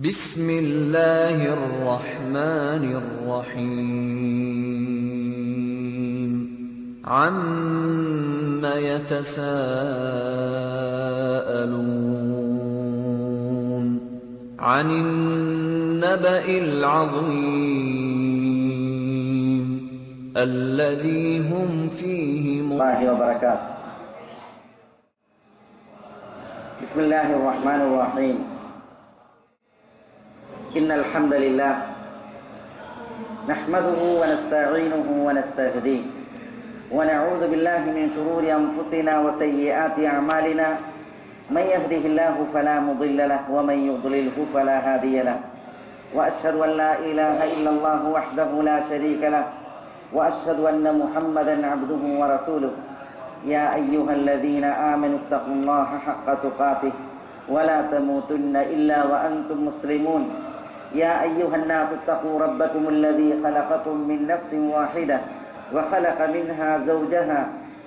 ബിസ്മില്ലാഹിർ റഹ്മാനിർ റഹീം. അമ്മ യതസാഅലൂൻ അനിൻ നബഇൽ അളീം അല്ലദീ ഹും ഫീഹി വബറകാതുഹു. ബിസ്മില്ലാഹിർ റഹ്മാനിർ റഹീം. ഇന്നൽ ഹംദലില്ലാഹ് നഹ്മദുഹു വനസ്തഈനുഹു വനസ്തഹ്ദീഹ് വനഊദു ബില്ലാഹി മിൻ ശുറൂരി അൻഫുസിനാ വസയ്യിആതി അഅമാലിനാ മൻ യഹ്ദിഹില്ലാഹു ഫലാ മുദില്ല ലഹു വമൻ യുദ്ലിൽഹു ഫലാ ഹാദിയ ലഹു വഅശ്ഹദു അൻ ലാ ഇലാഹ ഇല്ലല്ലാഹു വഹ്ദഹു ലാ ശരീക ലഹു വഅശ്ഹദു അന്ന മുഹമ്മദൻ അബ്ദുഹു വറസൂലുഹു. യാ അയ്യുഹല്ലദീന ആമനു ഇത്തഖുല്ലാഹ ഹഖ്ക തുഖാതിഹി വലാ തമൂതുന്ന ഇല്ലാ വഅൻതും മുസ്ലിമൂൻ. يا أيها الناس اتقوا ربكم الذي خلقكم من نفس واحدة وخلق منها زوجها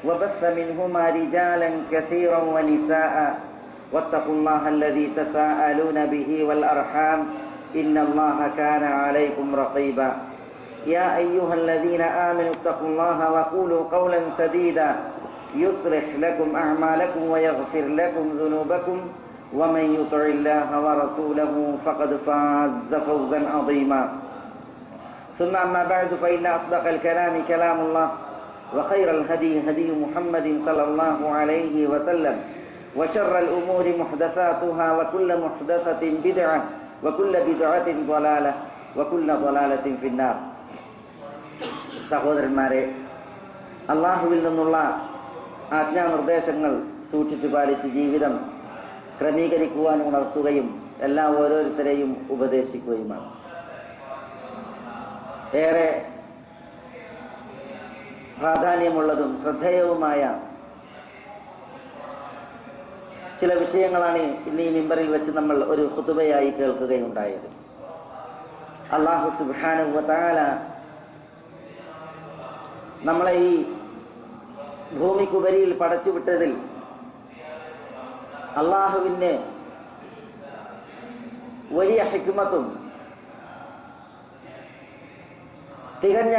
وبث منهما رجالا كثيرا ونساء واتقوا الله الذي تساءلون به والأرحام إن الله كان عليكم رقيبا. يا أيها الذين آمنوا اتقوا الله وقولوا قولا سديدا يصلح لكم أعمالكم ويغفر لكم ذنوبكم ومن يطع الله ورسوله فقد فاز فوزا عظيما. ثم أما بعد فإن أصدق الكلام كلام الله وخير الهدي هدي محمد صلى الله عليه وسلم وشر الأمور محدثاتها وكل محدثة بدعة وكل بدعة ضلالة وكل ضلالة في النار. സഹോദരന്മാരെ, അല്ലാഹുവിൽ നിന്നുള്ള ആജ്ഞാനിർദ്ദേശങ്ങൾ സൂക്ഷിച്ചു പാലിച്ച് ജീവിതം ക്രമീകരിക്കുവാൻ ഉണർത്തുകയും എല്ലാ ഓരോരുത്തരെയും ഉപദേശിക്കുകയുമാണ്. ഏറെ പ്രാധാന്യമുള്ളതും ശ്രദ്ധേയവുമായ ചില വിഷയങ്ങളാണ് ഇന്ന് ഈ മിമ്പറിൽ വെച്ച് നമ്മൾ ഒരു ഖുതുബയായി കേൾക്കുകയുണ്ടായത്. അല്ലാഹു സുബ്ഹാനഹു വ തആല നമ്മളെ ഈ ഭൂമിക്കുപരിയിൽ പടച്ചുവിട്ടതിൽ അള്ളാഹുവിന് വലിയ ഹിക്മത്തും തികഞ്ഞ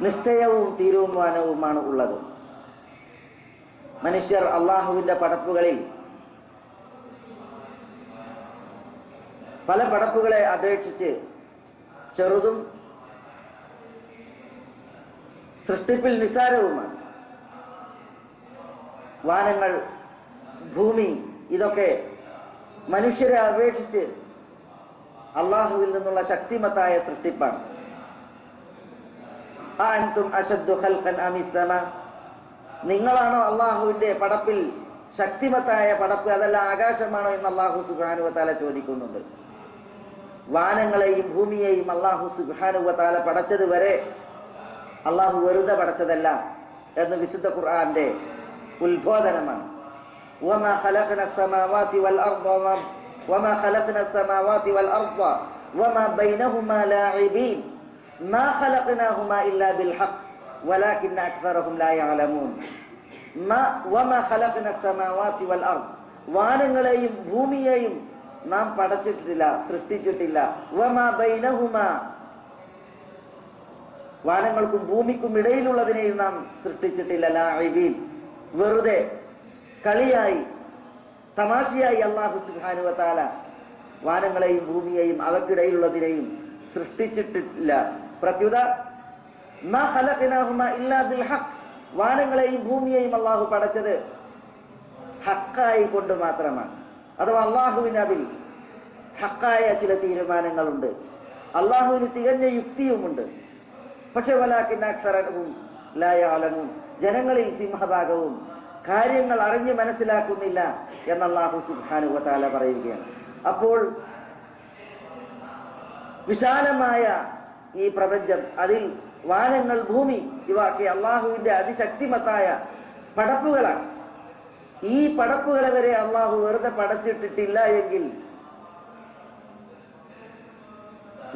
നിശ്ചയവും തീരുമാനവുമാണ് ഉള്ളത്. മനുഷ്യർ അള്ളാഹുവിന്റെ പടപ്പുകളിൽ പല പടപ്പുകളെ അപേക്ഷിച്ച് ചെറുതും സൃഷ്ടിപ്പിൽ നിസ്സാരവുമാണ്. വാനങ്ങൾ, ഭൂമി, ഇതൊക്കെ മനുഷ്യരെ അപേക്ഷിച്ച് അള്ളാഹുവിൽ നിന്നുള്ള ശക്തിമത്തായ സൃഷ്ടിപ്പാണ്. അഅൻതും അശദ്ദു ഖൽഖൻ അമിസ് സമാ, നിങ്ങളാണോ അള്ളാഹുവിന്റെ പടപ്പിൽ ശക്തിമത്തായ പടപ്പ്, അതല്ല ആകാശമാണോ എന്ന് അല്ലാഹു സുബ്ഹാനഹു വ തആല ചോദിക്കുന്നുണ്ട്. വാനങ്ങളെയും ഭൂമിയെയും അല്ലാഹു സുബ്ഹാനഹു വ തആല പടച്ചത് വരെ അള്ളാഹു വെറുതെ പടച്ചതല്ല എന്ന് വിശുദ്ധ ഖുർആന്റെ ഉത്ബോധനമാണ്. വമാ ഖലഖന സ്സമാവാതി വൽ അർദ വമാ ഖലഖന സ്സമാവാതി വൽ അർദ വമാ ബൈനഹുമാ ലാഇബീൻ മാ ഖലഖനാഹുമാ ഇല്ലാ ബിൽ ഹഖ് വലാകിന്ന അക്സറഹും ലാ യഅലമൂൻ. വമാ ഖലഖന സ്സമാവാതി വൽ അർദ, വാനങ്ങളെയും ഭൂമിയെയും നാം പടച്ചിട്ടില്ല, സൃഷ്ടിച്ചിട്ടില്ല. വമാ ബൈനഹുമാ, വാനങ്ങൾക്കും ഭൂമിക്കും ഇടയിലുള്ളതിനെയും നാം സൃഷ്ടിച്ചിട്ടില്ല. ലാഇബീൻ, വെറുതെ കളിയായി തമാശയായി അല്ലാഹു സുബ്ഹാനഹു വ തആല വാനങ്ങളെയും ഭൂമിയെയും അവക്കിടയിലുള്ളതിനെയും സൃഷ്ടിച്ചിട്ടില്ല. പ്രത്യുത മാ ഖലഖനാഹുമാ ഇല്ലാ ബിൽ ഹഖ്, വാനങ്ങളെയും ഭൂമിയെയും അല്ലാഹു പടച്ചത് ഹഖായി കൊണ്ട് മാത്രമാണ്. അഥവാ അല്ലാഹുവിന് അതിൽ ഹഖായ ചില തീരുമാനങ്ങളുണ്ട്, അല്ലാഹുവിന് തികഞ്ഞ യുക്തിയുമുണ്ട്. പക്ഷെ വലാകിന്ന അക്സറഹും ലാ യഅലമൂൻ, ജനങ്ങളിൽ സിംഹഭാഗവും കാര്യങ്ങൾ അറിഞ്ഞ് മനസ്സിലാക്കുന്നില്ല എന്ന് അല്ലാഹു സുബ്ഹാനഹു വ തആല പറയുകയാണ്. അപ്പോൾ വിശാലമായ ഈ പ്രപഞ്ചം, അതിൽ വാനങ്ങൾ, ഭൂമി, ഇവയൊക്കെ അള്ളാഹുവിന്റെ അതിശക്തിമത്തായ പടപ്പുകളാണ്. ഈ പടപ്പുകളെ വരെ അള്ളാഹു വെറുതെ പടച്ചിട്ടിട്ടില്ല എങ്കിൽ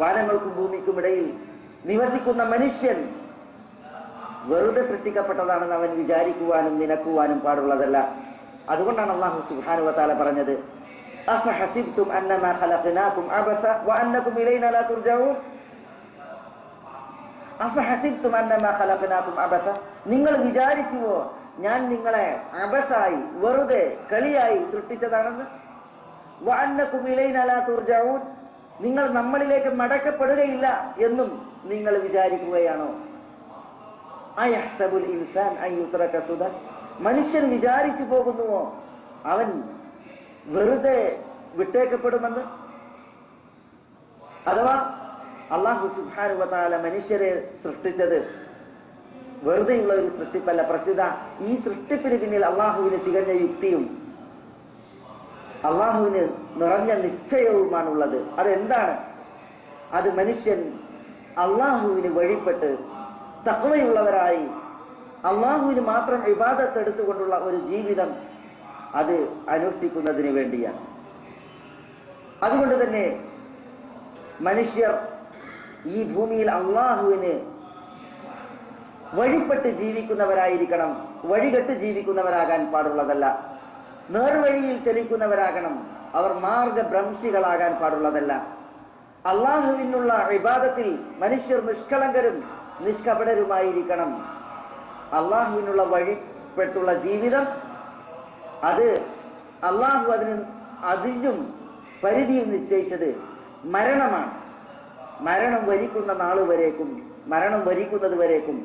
വാനങ്ങൾക്കും ഭൂമിക്കും ഇടയിൽ നിവസിക്കുന്ന മനുഷ്യൻ വെറുതെ സൃഷ്ടിക്കപ്പെട്ടതാണെന്ന് അവൻ വിചാരിക്കുവാനും നിനക്കുവാനും പാടുള്ളതല്ല. അതുകൊണ്ടാണ് അല്ലാഹു സുബ്ഹാനഹു വ തആല പറഞ്ഞത് അഫഹസിബ്തും അന്നമാ ഖലഖനാകും അബസ വഅന്നകും ഇലൈനാ ലാ തുർജഊൻ. അഫഹസിബ്തും അന്നമാ ഖലഖനാകും അബസ, നിങ്ങൾ വിചാരിച്ചുവോ ഞാൻ നിങ്ങളെ അബസായി വെറുതെ കളിയായി സൃഷ്ടിച്ചതാണെന്ന്? വഅന്നകും ഇലൈനാ ലാ തുർജഊൻ, നിങ്ങൾ നമ്മളിലേക്ക് മടക്കപ്പെടുകയില്ല എന്നും നിങ്ങൾ വിചാരിക്കുകയാണോ? അയഹ്സബുൽ ഇൻസാൻ അൻ യുത്രക സുദ, മനുഷ്യൻ വിചാരിച്ചു പോകുന്നുവോ അവൻ വെറുതെ വിട്ടേക്കപ്പെടുമെന്ന്? അഥവാ അല്ലാഹു സുബ്ഹാനഹു വ തആല മനുഷ്യരെ സൃഷ്ടിച്ചത് വെറുതെയുള്ള ഒരു സൃഷ്ടിപ്പല്ല. പ്രത്യുത ഈ സൃഷ്ടിപ്പിന് പിന്നിൽ അള്ളാഹുവിന് തികഞ്ഞ യുക്തിയും അള്ളാഹുവിന് നിറഞ്ഞ നിശ്ചയവുമാണുള്ളത്. അതെന്താണ്? അത് മനുഷ്യൻ അള്ളാഹുവിന് വഴിപ്പെട്ട് തഖ്വയുള്ളവരായി അള്ളാഹുവിന് മാത്രം ഇബാദത്ത് എടുത്തുകൊണ്ടുള്ള ഒരു ജീവിതം അത് അനുഷ്ഠിക്കുന്നതിന് വേണ്ടിയാണ്. അതുകൊണ്ട് തന്നെ മനുഷ്യർ ഈ ഭൂമിയിൽ അള്ളാഹുവിന് വഴിപ്പെട്ട് ജീവിക്കുന്നവരായിരിക്കണം, വഴികെട്ട് ജീവിക്കുന്നവരാകാൻ പാടുള്ളതല്ല. നേർവഴിയിൽ ചലിക്കുന്നവരാകണം, അവർ മാർഗഭ്രംശികളാകാൻ പാടുള്ളതല്ല. അള്ളാഹുവിനുള്ള ഇബാദത്തിൽ മനുഷ്യർ നിഷ്കളങ്കരും നിഷ്കപടരുമായിരിക്കണം. അള്ളാഹുവിനുള്ള വഴിപ്പെട്ടുള്ള ജീവിതം അത് അള്ളാഹു അതിനും പരിധിയും നിശ്ചയിച്ചത് മരണമാണ്. മരണം വരിക്കുന്ന നാളുവരേക്കും, മരണം വരിക്കുന്നത് വരേക്കും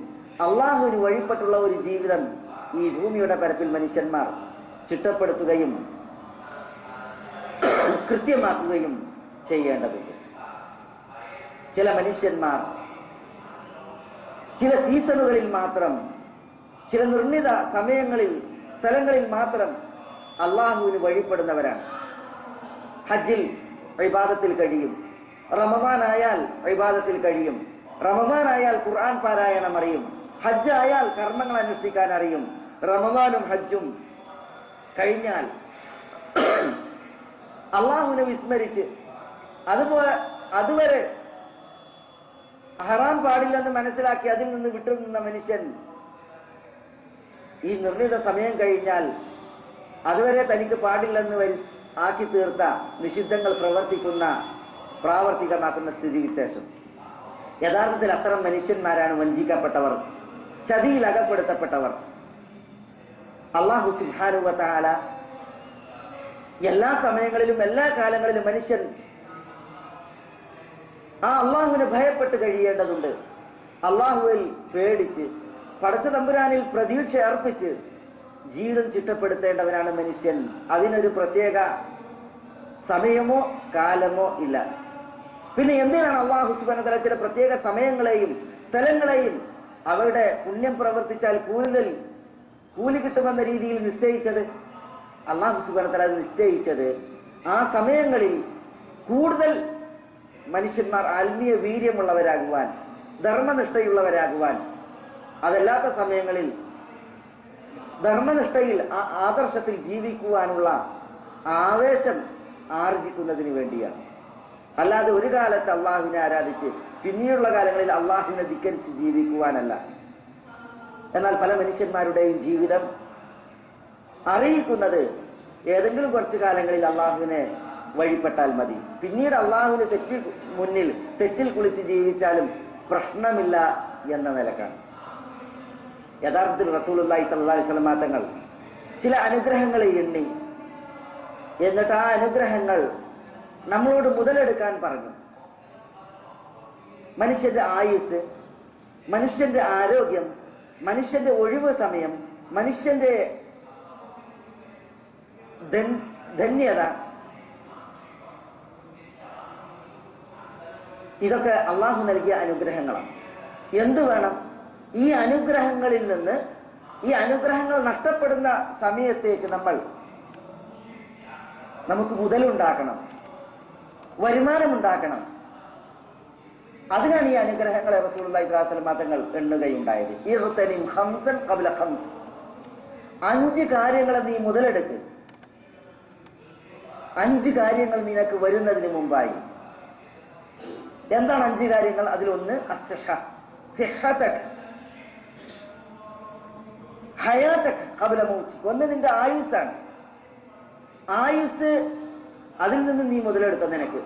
അള്ളാഹുവിന് വഴിപ്പെട്ടുള്ള ഒരു ജീവിതം ഈ ഭൂമിയുടെ പരപ്പിൽ മനുഷ്യന്മാർ ചിട്ടപ്പെടുത്തുകയും കൃത്യമാക്കുകയും ചെയ്യേണ്ടതുണ്ട്. ചില മനുഷ്യന്മാർ ചില സീസണുകളിൽ മാത്രം, ചില നിർണിത സമയങ്ങളിൽ, സ്ഥലങ്ങളിൽ മാത്രം അള്ളാഹുവിന് വഴിപ്പെടുന്നവരാണ്. ഹജ്ജിൽ ഇബാദത്തിൽ കഴിയും, റമദാനായാൽ ഇബാദത്തിൽ കഴിയും, റമദാനായാൽ ഖുർആൻ പാരായണം അറിയും, ഹജ്ജായാൽ കർമ്മങ്ങൾ അനുഷ്ഠിക്കാൻ അറിയും. റമദാനും ഹജ്ജും കഴിഞ്ഞാൽ അള്ളാഹുവിനെ വിസ്മരിച്ച് അതുവരെ ഹറാം പാടില്ലെന്ന് മനസ്സിലാക്കി അതിൽ നിന്ന് വിട്ടുനിന്ന മനുഷ്യൻ ഈ നിർണിത സമയം കഴിഞ്ഞാൽ അതുവരെ തനിക്ക് പാടില്ലെന്ന് ആക്കി തീർത്ത നിഷിദ്ധങ്ങൾ പ്രാവർത്തികമാക്കുന്ന സ്ഥിതിവിശേഷം. യഥാർത്ഥത്തിൽ അത്തരം മനുഷ്യന്മാരാണ് വഞ്ചിക്കപ്പെട്ടവർ, ചതിയിൽ അകപ്പെടുത്തപ്പെട്ടവർ. അല്ലാഹു സുബ്ഹാനഹു വ തആല എല്ലാ സമയങ്ങളിലും എല്ലാ കാലങ്ങളിലും മനുഷ്യൻ ആ അള്ളാഹുവിനെ ഭയപ്പെട്ട് കഴിയേണ്ടതുണ്ട്. അള്ളാഹുവിൽ പേടിച്ച് പടച്ച തമ്പുരാനിൽ പ്രതീക്ഷ അർപ്പിച്ച് ജീവിതം ചിട്ടപ്പെടുത്തേണ്ടവനാണ് മനുഷ്യൻ. അതിനൊരു പ്രത്യേക സമയമോ കാലമോ ഇല്ല. പിന്നെ എന്തിനാണ് അള്ളാഹു സുബ്ഹാനഹു വ തആല ചില പ്രത്യേക സമയങ്ങളെയും സ്ഥലങ്ങളെയും അവരുടെ പുണ്യം പ്രവർത്തിച്ചാൽ കൂടുതൽ കൂലി കിട്ടുമെന്ന രീതിയിൽ നിശ്ചയിച്ചത്? അള്ളാഹു സുബ്ഹാനഹു വ തആല നിശ്ചയിച്ചത് ആ സമയങ്ങളിൽ കൂടുതൽ മനുഷ്യന്മാർ ആത്മീയ വീര്യമുള്ളവരാകുവാൻ, ധർമ്മനിഷ്ഠയുള്ളവരാകുവാൻ, അതല്ലാത്ത സമയങ്ങളിൽ ധർമ്മനിഷ്ഠയിൽ ആദർശത്തിൽ ജീവിക്കുവാനുള്ള ആവേശം ആർജിക്കുന്നതിന് വേണ്ടിയാണ്. അല്ലാതെ ഒരു കാലത്ത് അള്ളാഹുവിനെ ആരാധിച്ച് പിന്നീടുള്ള കാലങ്ങളിൽ അള്ളാഹുവിനെ ധിക്കരിച്ച് ജീവിക്കുവാനല്ല. എന്നാൽ പല മനുഷ്യന്മാരുടെയും ജീവിതം അറിയിക്കുന്നത് ഏതെങ്കിലും കുറച്ചു കാലങ്ങളിൽ അള്ളാഹുവിനെ വഴിപ്പെട്ടാൽ മതി, പിന്നീട് അള്ളാഹുവിന് മുന്നിൽ തെറ്റിൽ കുളിച്ച് ജീവിച്ചാലും പ്രശ്നമില്ല എന്ന നിലക്കാണ്. യഥാർത്ഥത്തിൽ റസൂലുള്ളാഹി സ്വല്ലല്ലാഹു അലൈഹി വസല്ലം തങ്ങൾ ചില അനുഗ്രഹങ്ങളെ എണ്ണി, എന്നിട്ട് ആ അനുഗ്രഹങ്ങൾ നമ്മളോട് മുതലെടുക്കാൻ പറഞ്ഞു. മനുഷ്യന്റെ ആയുസ്, മനുഷ്യന്റെ ആരോഗ്യം, മനുഷ്യന്റെ ഒഴിവ് സമയം, മനുഷ്യന്റെ ധന്യത, ഇതൊക്കെ അള്ളാഹു നൽകിയ അനുഗ്രഹങ്ങളാണ്. എന്തു വേണം? ഈ അനുഗ്രഹങ്ങളിൽ നിന്ന്, ഈ അനുഗ്രഹങ്ങൾ നഷ്ടപ്പെടുന്ന സമയത്തേക്ക് നമുക്ക് മുതലുണ്ടാക്കണം, വരുമാനമുണ്ടാക്കണം. അതിനാണ് ഈ അനുഗ്രഹങ്ങളെ റസൂലുള്ളാഹി സ്വല്ലല്ലാഹു അലൈഹി വസല്ലം തങ്ങൾ എണ്ണുകയുണ്ടായത്. ഇഗ്തനിം ഖംസൻ ഖബ്ല ഖംസ്, 5 കാര്യങ്ങളെ നീ മുതലെടുക്ക്, 5 കാര്യങ്ങൾ നിനക്ക് വരുന്നതിന് മുമ്പായി. എന്താണ് 5 കാര്യങ്ങൾ? അതിലൊന്ന് സിഹ്ഹതക് ഹയാതക് ഖബ്ല മൗതിക്. ഒന്ന് നിന്റെ ആയുസ്സാണ്. ആയുസ് അതിൽ നിന്ന് നീ മുതലെടുത്ത നിനക്ക്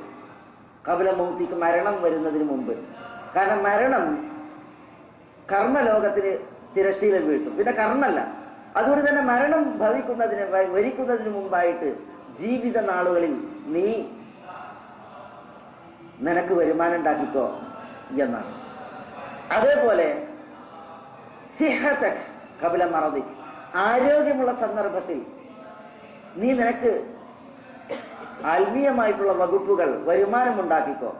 ഖബല മൗതിക്ക് മരണം വരുന്നതിന് മുമ്പ്. കാരണം മരണം കർമ്മലോകത്തിന് തിരശ്ശീല വീഴ്ത്തും, പിന്നെ കർമ്മല്ല. അതുകൊണ്ട് തന്നെ മരണം വരിക്കുന്നതിന് മുമ്പായിട്ട് ജീവിത നാളുകളിൽ നീ നിനക്ക് വരുമാനം ഉണ്ടാക്കിക്കോ എന്നാണ്. അതേപോലെ സിഹതക് ഖബല മറദിക്, ആരോഗ്യമുള്ള സന്ദർഭത്തിൽ നീ നിനക്ക് ആത്മീയമായിട്ടുള്ള വകുപ്പുകൾ വരുമാനമുണ്ടാക്കിക്കോ.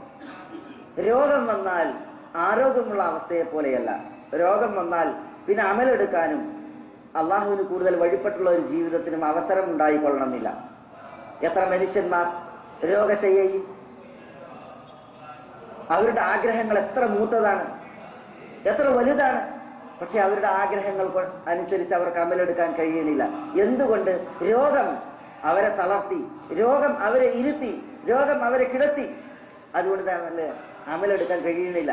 രോഗം വന്നാൽ ആരോഗ്യമുള്ള അവസ്ഥയെ പോലെയല്ല. രോഗം വന്നാൽ പിന്നെ അമലെടുക്കാനും അള്ളാഹുവിന് കൂടുതൽ വഴിപ്പെട്ടുള്ള ഒരു ജീവിതത്തിനും അവസരം ഉണ്ടായിക്കൊള്ളണമെന്നില്ല. എത്ര മനുഷ്യന്മാർ രോഗശയ്യയിൽ അവരുടെ ആഗ്രഹങ്ങൾ എത്ര മൂത്തതാണ്, എത്ര വലുതാണ്, പക്ഷെ അവരുടെ ആഗ്രഹങ്ങൾ അനുസരിച്ച് അവർക്ക് അമലെടുക്കാൻ കഴിയുന്നില്ല. എന്തുകൊണ്ട്? രോഗം അവരെ തളർത്തി, രോഗം അവരെ ഇരുത്തി, രോഗം അവരെ കിടത്തി. അതുകൊണ്ട് തന്നെ അമലെടുക്കാൻ കഴിയുന്നില്ല.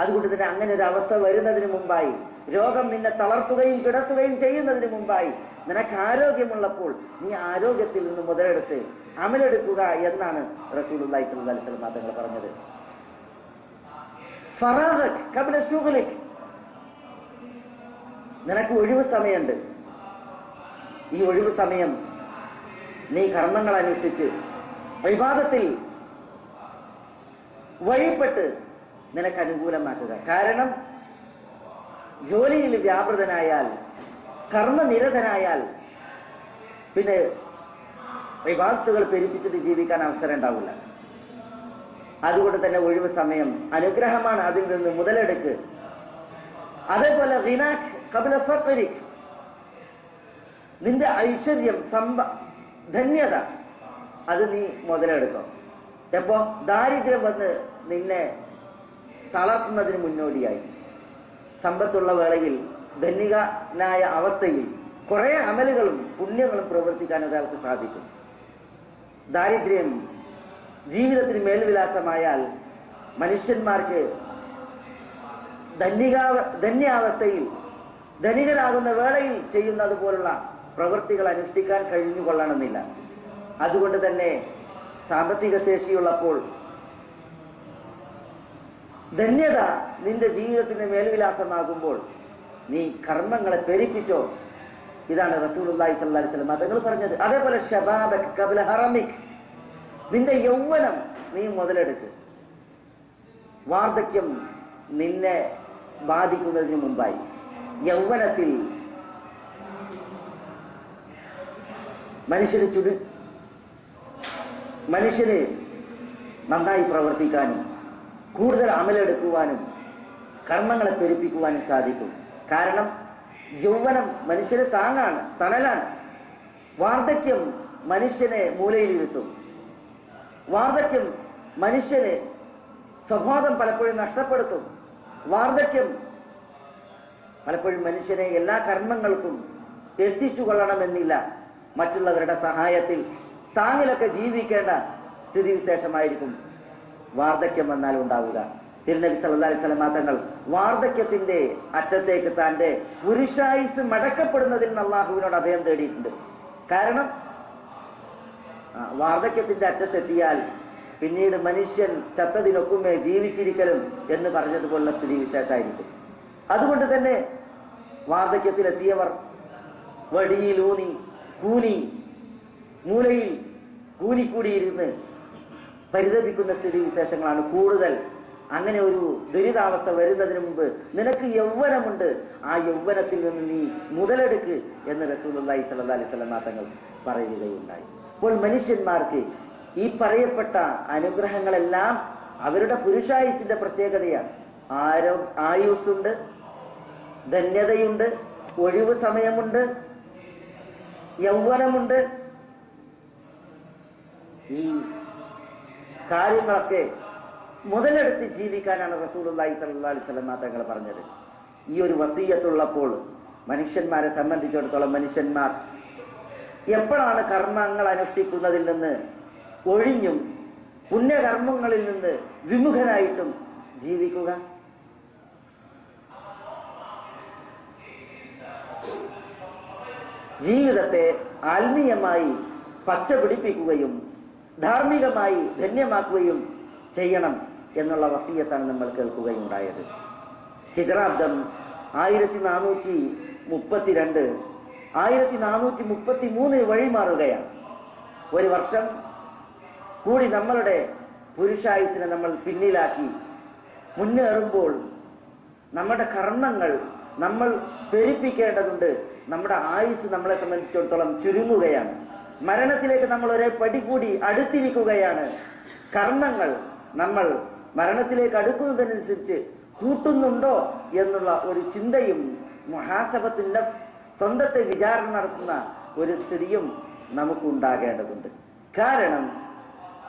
അതുകൊണ്ട് തന്നെ അങ്ങനെ ഒരു അവസ്ഥ വരുന്നതിന് മുമ്പായി, രോഗം നിന്നെ തളർത്തുകയും കിടത്തുകയും ചെയ്യുന്നതിന് മുമ്പായി നിനക്ക് ആരോഗ്യമുള്ളപ്പോൾ നീ ആരോഗ്യത്തിൽ നിന്ന് മുതലെടുത്ത് അമലെടുക്കുക എന്നാണ് റസൂലുള്ളാഹി സ്വല്ലല്ലാഹു അലൈഹി വസല്ലം തങ്ങൾ പറഞ്ഞത്. ഫറാഗക് ഖബല ശുഗ്ലിക്, നിനക്ക് ഒഴിവ് സമയമുണ്ട്. ഈ ഒഴിവ് സമയം നീ കർമ്മങ്ങൾ അനുഷ്ഠിച്ച് ഇബാദത്തിൽ വഴിപ്പെട്ട് നിനക്ക് അനുകൂലമാക്കുക. കാരണം ജോലിയിൽ വ്യാപൃതനായാൽ, കർമ്മനിരതനായാൽ പിന്നെ ഇബാദത്തുകൾ പെരുപ്പിച്ചിട്ട് ജീവിക്കാൻ അവസരം ഉണ്ടാവില്ല. അതുകൊണ്ട് തന്നെ ഒഴിവ് സമയം അനുഗ്രഹമാണ്, അതിൽ നിന്ന് മുതലെടുക്ക്. അതേപോലെ ഗിനാക് ഖബല ഫഖ്രിക്, നിന്റെ ഐശ്വര്യം, ധന്യത അത് നീ മുതലെടുക്കും. എപ്പോ? ദാരിദ്ര്യം വന്ന് നിന്നെ തളർത്തുന്നതിന് മുന്നോടിയായി. സമ്പത്തുള്ള വേളയിൽ, ധനികനായ അവസ്ഥയിൽ കുറെ അമലുകളും പുണ്യങ്ങളും പ്രവർത്തിക്കാൻ ഒരാൾക്ക് സാധിക്കും. ദാരിദ്ര്യം ജീവിതത്തിന് മേൽവിലാസമായാൽ മനുഷ്യന്മാർക്ക് ധന്യാവസ്ഥയിൽ ധനികരാകുന്ന വേളയിൽ ചെയ്യുന്നത് പോലുള്ള പ്രവൃത്തികൾ അനുഷ്ഠിക്കാൻ കഴിഞ്ഞുകൊള്ളണമെന്നില്ല. അതുകൊണ്ട് തന്നെ സാമ്പത്തിക ശേഷിയുള്ളപ്പോൾ ധന്യത നിന്റെ ജീവിതത്തിന് മേൽവിലാസമാകുമ്പോൾ നീ കർമ്മങ്ങളെ പെരുപ്പിച്ചോ. ഇതാണ് റസൂലുള്ളാഹി സ്വല്ലല്ലാഹു അലൈഹി വസല്ലം തങ്ങൾ പറഞ്ഞത്. അതേപോലെ ശബാബക് ഖബല ഹറമിക്, നിന്റെ യൗവനം നീ മുതലെടുക്ക്. വാർദ്ധക്യം നിന്നെ ബാധിക്കുന്നതിന് മുമ്പായി യൗവനത്തിൽ മനുഷ്യന് നന്നായി പ്രവർത്തിക്കാനും കൂടുതൽ അമലെടുക്കുവാനും കർമ്മങ്ങളെ പെരുപ്പിക്കുവാനും സാധിക്കും. കാരണം യൗവനം മനുഷ്യന് താങ്ങാണ്, തണലാണ്. വാർദ്ധക്യം മനുഷ്യനെ മൂലയിലിരുത്തും. വാർദ്ധക്യം മനുഷ്യന് സ്വബോധം പലപ്പോഴും നഷ്ടപ്പെടുത്തും. വാർദ്ധക്യം പലപ്പോഴും മനുഷ്യനെ എല്ലാ കർമ്മങ്ങൾക്കും എത്തിച്ചുകൊള്ളണമെന്നില്ല. മറ്റുള്ളവരുടെ സഹായത്തിൽ താങ്ങിലൊക്കെ ജീവിക്കേണ്ട സ്ഥിതിവിശേഷമായിരിക്കും വാർദ്ധക്യം വന്നാൽ ഉണ്ടാവുക. തിരുനബി സല്ലല്ലാഹു അലൈഹി വസല്ലം തങ്ങൾ വാർദ്ധക്യത്തിന്റെ അറ്റത്തേക്ക് തന്റെ പുരുഷായുസ് മടക്കപ്പെടുന്നതിൽ അല്ലാഹുവിനോട് അഭയം തേടിയിട്ടുണ്ട്. കാരണം വാർദ്ധക്യത്തിന്റെ അറ്റത്തെത്തിയാൽ പിന്നീട് മനുഷ്യൻ ചത്തതിനൊക്കുമേ ജീവിച്ചിരിക്കലും എന്ന് പറഞ്ഞതുപോലുള്ള സ്ഥിതിവിശേഷമായിരിക്കും. അതുകൊണ്ട് തന്നെ വാർദ്ധക്യത്തിലെത്തിയവർ വടിയിലൂന്നി മൂലയിൽ കൂനിക്കൂടിയിരുന്ന് പരിതപിക്കുന്ന സ്ഥിതിവിശേഷങ്ങളാണ് കൂടുതൽ. അങ്ങനെ ഒരു ദുരിതാവസ്ഥ വരുന്നതിന് മുമ്പ് നിനക്ക് യൗവനമുണ്ട്, ആ യൗവനത്തിൽ നിന്ന് നീ മുതലെടുക്ക് എന്ന് റസൂലുള്ളാഹി സ്വല്ലല്ലാഹു അലൈഹി വസല്ലം തങ്ങൾ പറയുകയുണ്ടായി. അപ്പോൾ മനുഷ്യന്മാർക്ക് ഈ പറയപ്പെട്ട അനുഗ്രഹങ്ങളെല്ലാം അവരുടെ പുരുഷായുസിന്റെ പ്രത്യേകതയാണ്. ആയുസ്സുണ്ട്, ധന്യതയുണ്ട്, ഒഴിവ് സമയമുണ്ട്, യൗവനമുണ്ട്. ഈ കാര്യങ്ങളൊക്കെ മുതലെടുത്ത് ജീവിക്കാനാണ് റസൂലുള്ളാഹി സ്വല്ലല്ലാഹു അലൈഹി വസല്ലം തങ്ങൾ പറഞ്ഞത്. ഈ ഒരു വസിയ്യത്തുള്ളപ്പോൾ മനുഷ്യന്മാരെ സംബന്ധിച്ചിടത്തോളം മനുഷ്യന്മാർ എപ്പോഴാണ് കർമ്മങ്ങൾ അനുഷ്ഠിക്കുന്നതിൽ നിന്ന് ഒഴിഞ്ഞും പുണ്യകർമ്മങ്ങളിൽ നിന്ന് വിമുഖനായിട്ടും ജീവിക്കുക? ജീവിതത്തെ ആത്മീയമായി പച്ച പിടിപ്പിക്കുകയും ധാർമ്മികമായി ധന്യമാക്കുകയും ചെയ്യണം എന്നുള്ള വസിയത്താണ് നമ്മൾ കേൾക്കുകയുണ്ടായത്. ഹിജ്റാബ്ദം 1432 1433 വഴിമാറുകയാണ്. ഒരു വർഷം കൂടി നമ്മളുടെ പുരുഷായുസിനെ നമ്മൾ പിന്നിലാക്കി മുന്നേറുമ്പോൾ നമ്മുടെ കർമ്മങ്ങൾ നമ്മൾ പെരുപ്പിക്കേണ്ടതുണ്ട്. നമ്മുടെ ആയുസ് നമ്മളെ സംബന്ധിച്ചിടത്തോളം ചുരുങ്ങുകയാണ്. മരണത്തിലേക്ക് നമ്മൾ ഒരേ പടി കൂടി അടുത്തിരിക്കുകയാണ്. കർമ്മങ്ങൾ നമ്മൾ മരണത്തിലേക്ക് അടുക്കുന്നതനുസരിച്ച് കൂട്ടുന്നുണ്ടോ എന്നുള്ള ഒരു ചിന്തയും മുഹാസബത്തിന്റെ സ്വന്തത്തെ വിചാരണ നടത്തുന്ന ഒരു സ്ഥിതിയും നമുക്കുണ്ടാകേണ്ടതുണ്ട്. കാരണം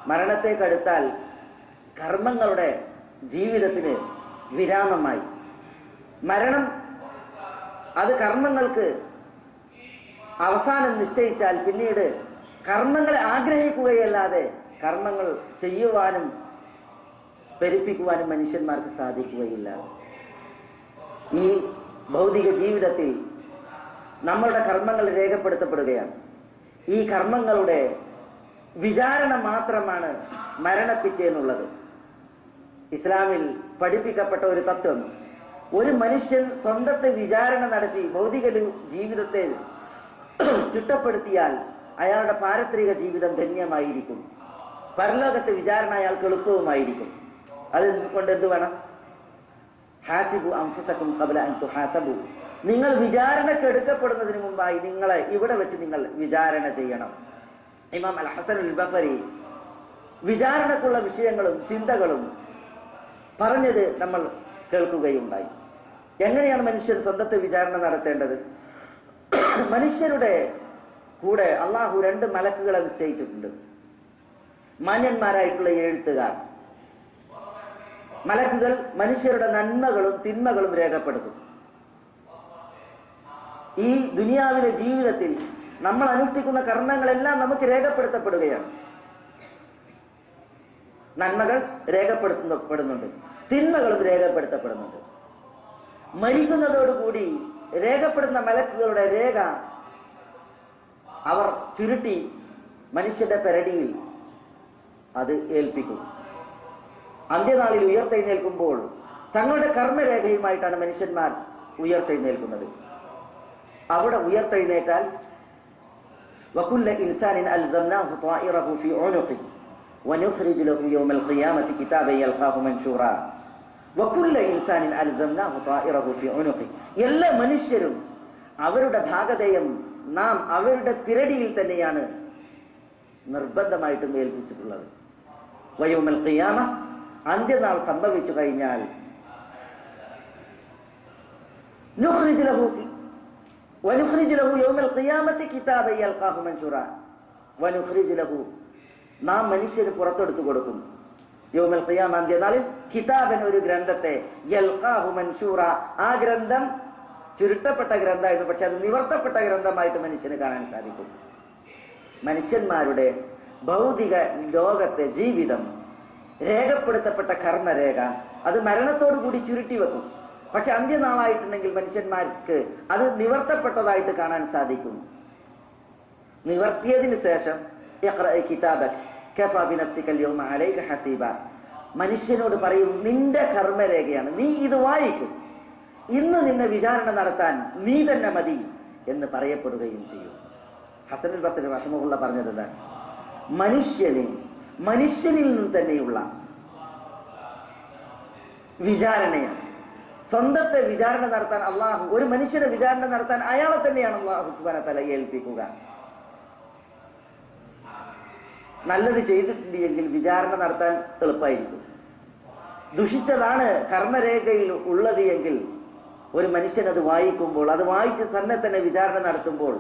മരണത്തേക്കടുത്താൽ കർമ്മങ്ങളുടെ ജീവിതത്തിന് വിരാമമായി. മരണം അത് കർമ്മങ്ങൾക്ക് അവസാനം നിശ്ചയിച്ചാൽ പിന്നീട് കർമ്മങ്ങളെ ആഗ്രഹിക്കുകയല്ലാതെ കർമ്മങ്ങൾ ചെയ്യുവാനും പെരുപ്പിക്കുവാനും മനുഷ്യന്മാർക്ക് സാധിക്കുകയില്ല. ഈ ഭൗതിക ജീവിതത്തിൽ നമ്മളുടെ കർമ്മങ്ങൾ രേഖപ്പെടുത്തപ്പെടുകയാണ്. ഈ കർമ്മങ്ങളുടെ വിചാരണ മാത്രമാണ് മരണപ്പിറ്റേന്നുള്ളത്. ഇസ്ലാമിൽ പഠിപ്പിക്കപ്പെട്ട ഒരു തത്വം, ഒരു മനുഷ്യൻ സ്വന്തത്തെ വിചാരണ നടത്തി ഭൗതിക ജീവിതത്തെ ചിട്ടപ്പെടുത്തിയാൽ അയാളുടെ പാരത്രിക ജീവിതം ധന്യമായിരിക്കും. പരലോകത്തെ വിചാരണ അയാൾക്ക് എളുപ്പവുമായിരിക്കും. അതുകൊണ്ട് എന്ത് വേണം? ഹാസിബു അൻഫുസകും ഖബ്ല അൻ തുഹാസബു. നിങ്ങൾ വിചാരണയ്ക്ക് എടുക്കപ്പെടുന്നതിന് മുമ്പായി നിങ്ങളെ ഇവിടെ വെച്ച് നിങ്ങൾ വിചാരണ ചെയ്യണം. ഇമാം അൽ ഹസൻ അൽ ബസരി വിചാരണക്കുള്ള വിഷയങ്ങളും ചിന്തകളും പറഞ്ഞത് നമ്മൾ കേൾക്കുകയുണ്ടായി. എങ്ങനെയാണ് മനുഷ്യൻ സ്വന്തത്തെ വിചാരണ നടത്തേണ്ടത്? മനുഷ്യരുടെ കൂടെ അള്ളാഹു 2 മലക്കുകളെ നിശ്ചയിച്ചിട്ടുണ്ട്. മാന്യന്മാരായിട്ടുള്ള എഴുത്തുകാർ. മലക്കുകൾ മനുഷ്യരുടെ നന്മകളും തിന്മകളും രേഖപ്പെടുത്തും. ഈ ദുനിയാവിലെ ജീവിതത്തിൽ നമ്മൾ അനുഷ്ഠിക്കുന്ന കർമ്മങ്ങളെല്ലാം നമുക്ക് രേഖപ്പെടുത്തപ്പെടുകയാണ്. നന്മകൾ രേഖപ്പെടുത്തപ്പെടുന്നുണ്ട്, തിന്മകളും രേഖപ്പെടുത്തപ്പെടുന്നുണ്ട്. മരിക്കുന്നതോടുകൂടി രേഖപ്പെടുന്ന മലക്കുകളുടെ രേഖ അവർ ചുരുട്ടി മനുഷ്യന്റെ പെരടിയിൽ അത് ഏൽപ്പിക്കും. അന്ത്യനാളിൽ ഉയർത്തെഴുന്നേൽക്കുമ്പോൾ തങ്ങളുടെ കർമ്മരേഖയുമായിട്ടാണ് മനുഷ്യന്മാർ ഉയർത്തെഴുന്നേൽക്കുന്നത്. അവിടെ ഉയർത്തെഴുന്നേറ്റാൽ വകുല്ല ഇൻസാനിൻ അൽസംനാഹു ത്വാഇറഹു ഫീ ഉനുഖിഹി വനുഖ്രിജു ലഹു യൗമൽ ഖിയാമത്തി കിതാബൻ യൽഖാഹു മൻശൂറാ. വകുല്ല ഇൻസാനിൻ അൽസംനാഹു ത്വാഇറഹു ഫീ ഉനുഖിഹി. എല്ലാ മനുഷ്യരും അവരുടെ ഭാഗധേയം നാം അവരുടെ പിരടിയിൽ തന്നെയാണ് നിർബന്ധമായിട്ടും ഏൽപ്പിച്ചിട്ടുള്ളത്. വയൗമൽ ഖിയാമ, അന്ത്യനാൾ സംഭവിച്ചു കഴിഞ്ഞാൽ വനുഖ്രിജു ലഹു യൗമൽ ഖിയാമത്തി കിതാബൻ യൽഖാഹു മൻശൂറാ. വനുഖ്രിജു ലഹു, നാം മനുഷ്യന് പുറത്തെടുത്തു കൊടുക്കും. യൗമൽ ഖിയാമ, അന്ത്യനാളിൽ, കിതാബൻ, ഒരു ഗ്രന്ഥത്തെ, യൽഖാഹു മൻശൂറാ, ആ ഗ്രന്ഥം ചുരുട്ടപ്പെട്ട ഗ്രന്ഥമായിരുന്നു, പക്ഷെ അത് നിവർത്തപ്പെട്ട ഗ്രന്ഥമായിട്ട് മനുഷ്യന് കാണാൻ സാധിക്കും. മനുഷ്യന്മാരുടെ ഭൗതിക ലോകത്തെ ജീവിതം രേഖപ്പെടുത്തപ്പെട്ട കർമ്മരേഖ അത് മരണത്തോടുകൂടി ചുരുട്ടി വെക്കും. പക്ഷെ അന്ത്യനാളായിട്ടുണ്ടെങ്കിൽ മനുഷ്യന്മാർക്ക് അത് നിവർത്തപ്പെട്ടതായിട്ട് കാണാൻ സാധിക്കും. നിവർത്തിയതിനു ശേഷം മനുഷ്യനോട് പറയും, നിന്റെ കർമ്മരേഖയാണ്, നീ ഇത് വായിക്കും, ഇന്ന് നിന്നെ വിചാരണ നടത്താൻ നീ തന്നെ മതി എന്ന് പറയപ്പെടുകയും ചെയ്യും. ഹസനുൽ ബസരി റഹിമഹുള്ള പറഞ്ഞത് എന്താണ്? മനുഷ്യനിൽ നിന്ന് തന്നെയുള്ള വിചാരണയാണ്. സ്വന്തത്തെ വിചാരണ നടത്താൻ അള്ളാഹു, ഒരു മനുഷ്യനെ വിചാരണ നടത്താൻ അയാളെ തന്നെയാണ് അള്ളാഹു സുബ്ഹാനഹു വ തആല ഏൽപ്പിക്കുക. നല്ലത് ചെയ്തിട്ടുണ്ട് എങ്കിൽ വിചാരണ നടത്താൻ എളുപ്പമായിരിക്കും. ദുഷിച്ചതാണ് കർമ്മരേഖയിൽ ഉള്ളത് എങ്കിൽ ഒരു മനുഷ്യൻ അത് വായിക്കുമ്പോൾ, അത് വായിച്ച് തന്നെ വിചാരണ നടത്തുമ്പോൾ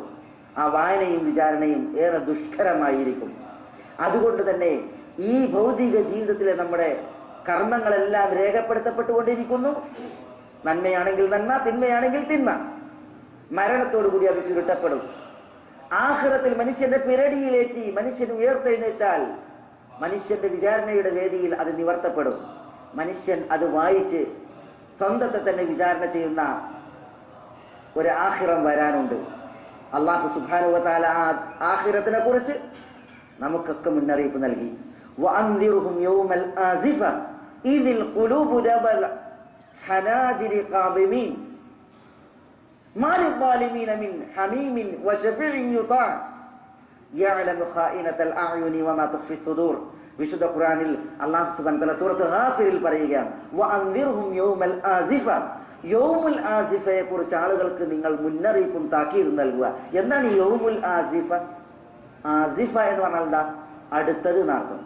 ആ വായനയും വിചാരണയും ഏറെ ദുഷ്കരമായിരിക്കും. അതുകൊണ്ട് തന്നെ ഈ ഭൗതിക ജീവിതത്തിലെ നമ്മുടെ കർമ്മങ്ങളെല്ലാം രേഖപ്പെടുത്തപ്പെട്ടുകൊണ്ടിരിക്കുന്നു. നന്മയാണെങ്കിൽ നന്മ, തിന്മയാണെങ്കിൽ തിന്മ. മരണത്തോടുകൂടി അത് ചുരുട്ടപ്പെടും. ആഖിറത്തിൽ മനുഷ്യന്റെ പിരടിയിലേറ്റി മനുഷ്യൻ ഉയർത്തെഴുന്നേറ്റാൽ മനുഷ്യന്റെ വിചാരണയുടെ വേദിയിൽ അത് നിവർത്തപ്പെടും. മനുഷ്യൻ അത് വായിച്ച് സ്വന്തത്തെ തന്നെ വിചാരണ ചെയ്യുന്ന ഒരു ആഖിറം വരാനുണ്ട്. അല്ലാഹു സുബ്ഹാനഹു വ തആല ആ ആഖിറത്തിനെ കുറിച്ച് നമുക്കൊക്കെ മുന്നറിയിപ്പ് നൽകി. വഅൻദിർഹും യൗമൽ ആസിഫ ഇദിൽ ഖുലൂബു ലബൽ ഹനാജിരി ഖാദിമീൻ മാ ലിദ്ദാലിമീന മിൻ ഹമീമിൻ വശഫീഇൻ യുതാ യഅലമു ഖായിനതൽ അഅ്യുനി വമാ തുഖ്ഫി സുദൂർ. വിശുദ്ധ ഖുർആനിൽ അല്ലാഹു സുബ്ഹാനഹു വ തആല സൂറത്ത് ഗാഫിറിൽ പറയുകയാണ്, വഅൻദിർഹും യൗമൽ ആസിഫ, യൗമുൽ ആസിഫയെ കുറിച്ച് ആളുകൾക്ക് നിങ്ങൾ മുന്നറിയിപ്പും താക്കീതും നൽകുക. എന്താണ് ഈ യൗമുൽ ആസിഫ? ആസിഫ എന്ന് പറഞ്ഞാൽ എന്താ? അടുത്തത് എന്നർത്ഥം.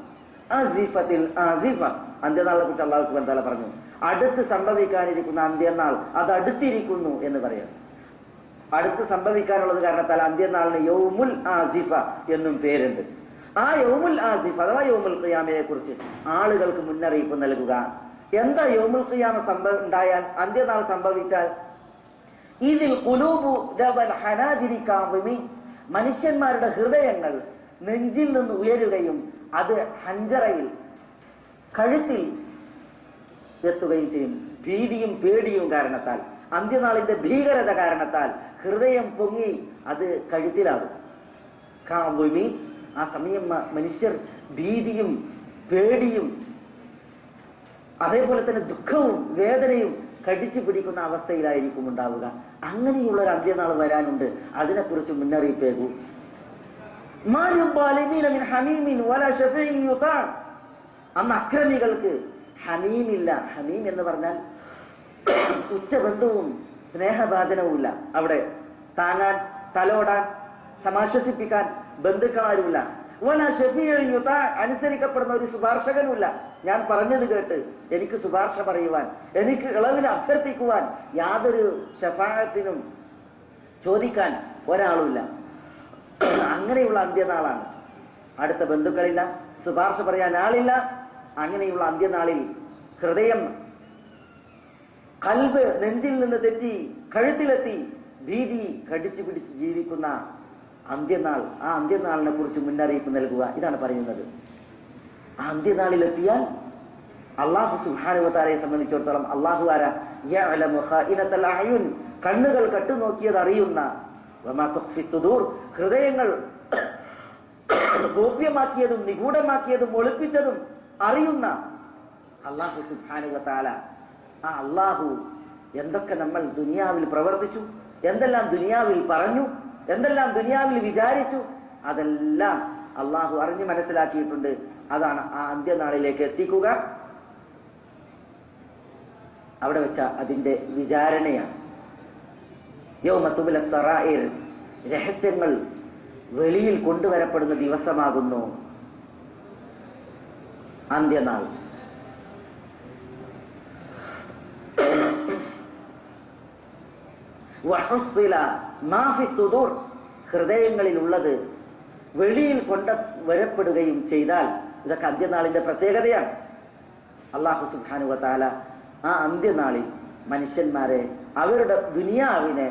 ആസിഫത്തിൽ ആസിഫ, അന്ത്യനാളെ കുറിച്ച് അല്ലാഹു സുബ്ഹാനഹു വ തആല പറഞ്ഞു, അടുത്ത് സംഭവിക്കാനിരിക്കുന്ന അന്ത്യനാൾ അത് അടുത്തിരിക്കുന്നു എന്ന് പറയാം. അടുത്ത് സംഭവിക്കാനുള്ളത് കാരണത്താൽ അന്ത്യനാളിന് യൗമുൽ ആസിഫ എന്നും പേരുണ്ട്. ആ യൗമുൽ ആസിഫ അഥവാ യൗമുൽ ഖിയാമയെ കുറിച്ച് ആളുകൾക്ക് മുന്നറിയിപ്പ് നൽകുക. എന്താ യൗമുൽ ഖിയാമ ഉണ്ടായാൽ, അന്ത്യനാൾ സംഭവിച്ചാൽ? ഇതിൽ ഖുലൂബു ലബൽ ഹനാജിരി കാദിമീൻ, മനുഷ്യന്മാരുടെ ഹൃദയങ്ങൾ നെഞ്ചിൽ നിന്ന് ഉയരുകയും അത് ഹഞ്ചറയിൽ കഴുത്തിൽ എത്തുകയും ചെയ്യും. ഭീതിയും പേടിയും കാരണത്താൽ, അന്ത്യനാളിന്റെ ഭീകരത കാരണത്താൽ ഹൃദയം പൊങ്ങി അത് കഴുത്തിലാകും. കാദിമീൻ, ആ സമയം മനുഷ്യർ ഭീതിയും പേടിയും അതേപോലെ തന്നെ ദുഃഖവും വേദനയും കടിച്ചു പിടിക്കുന്ന അവസ്ഥയിലായിരിക്കും ഉണ്ടാവുക. അങ്ങനെയുള്ള ഒരു അന്ത്യനാൾ വരാനുണ്ട്, അതിനെക്കുറിച്ച് മുന്നറിയിപ്പേകൂ. അന്ന് അക്രമികൾക്ക് ഹമീമില്ല. ഹമീം എന്ന് പറഞ്ഞാൽ ഉറ്റബന്ധവും സ്നേഹഭാചനവുമില്ല. അവിടെ താങ്ങാൻ, തലോടാൻ, സമാശ്വസിപ്പിക്കാൻ ബന്ധുക്കളാരുമില്ല. അനുസരിക്കപ്പെടുന്ന ഒരു ശുപാർശകനുമില്ല. ഞാൻ പറഞ്ഞത് കേട്ട് എനിക്ക് ശുപാർശ പറയുവാൻ, എനിക്ക് ഇളവിന് അഭ്യർത്ഥിക്കുവാൻ, യാതൊരു ശഫാഅത്തിനും ചോദിക്കാൻ ഒരാളുമില്ല. അങ്ങനെയുള്ള അന്ത്യനാളാണ്. അടുത്ത ബന്ധുക്കളില്ല, ശുപാർശ പറയാൻ ആളില്ല. അങ്ങനെയുള്ള അന്ത്യനാളിൽ ഹൃദയം, കൽബ് നെഞ്ചിൽ നിന്ന് തെറ്റി കഴുത്തിലെത്തി ഭീതി കടിച്ചു പിടിച്ച് ജീവിക്കുന്ന അന്ത്യനാൾ, ആ അന്ത്യനാളിനെ കുറിച്ച് മുന്നറിയിപ്പ് നൽകുക. ഇതാണ് പറയുന്നത്. ആ അന്ത്യനാളിലെത്തിയാൽ അല്ലാഹു സുബ്ഹാനഹു വ തആലയെ സംബന്ധിച്ചിടത്തോളം അല്ലാഹു ആരാ? യഅലമു ഖായിനതൽ അഅ്യുൻ, കണ്ണുകൾ കട്ടുനോക്കിയത് അറിയുന്ന, വമാ തുഖ്ഫി സുദൂർ, ഹൃദയങ്ങൾ ഗോപ്യമാക്കിയതും നിഗൂഢമാക്കിയതും ഒളിപ്പിച്ചതും അറിയുന്ന അല്ലാഹു സുബ്ഹാനഹു വ തആല. ആ അല്ലാഹു എന്തൊക്കെ നമ്മൾ ദുനിയാവിൽ പ്രവർത്തിച്ചു, എന്തെല്ലാം ദുനിയാവിൽ പറഞ്ഞു, എന്തെല്ലാം ദുനിയാവിൽ വിചാരിച്ചു, അതെല്ലാം അള്ളാഹു അറിഞ്ഞ് മനസ്സിലാക്കിയിട്ടുണ്ട്. അതാണ് ആ അന്ത്യനാളിലേക്ക് എത്തിക്കുക. അവിടെ വെച്ച അതിന്റെ വിചാരണയാണ്. യൗമ തുബ്ല സറായിർ, രഹസ്യങ്ങൾ വെളിയിൽ കൊണ്ടുവരപ്പെടുന്ന ദിവസമാകുന്നു അന്ത്യനാൾ. വഹുസ്സില മാ ഫി സുദൂർ, ഹൃദയങ്ങളിലുള്ളത് വെളിയിൽ കൊണ്ടുവരപ്പെടുകയും ചെയ്താൽ, ഇതൊക്കെ അന്ത്യനാളിന്റെ പ്രത്യേകതയാണ്. അല്ലാഹു സുബ്ഹാനഹു വ തആല ആ അന്ത്യനാളിൽ മനുഷ്യന്മാരെ, അവരുടെ ദുനിയാവിനെ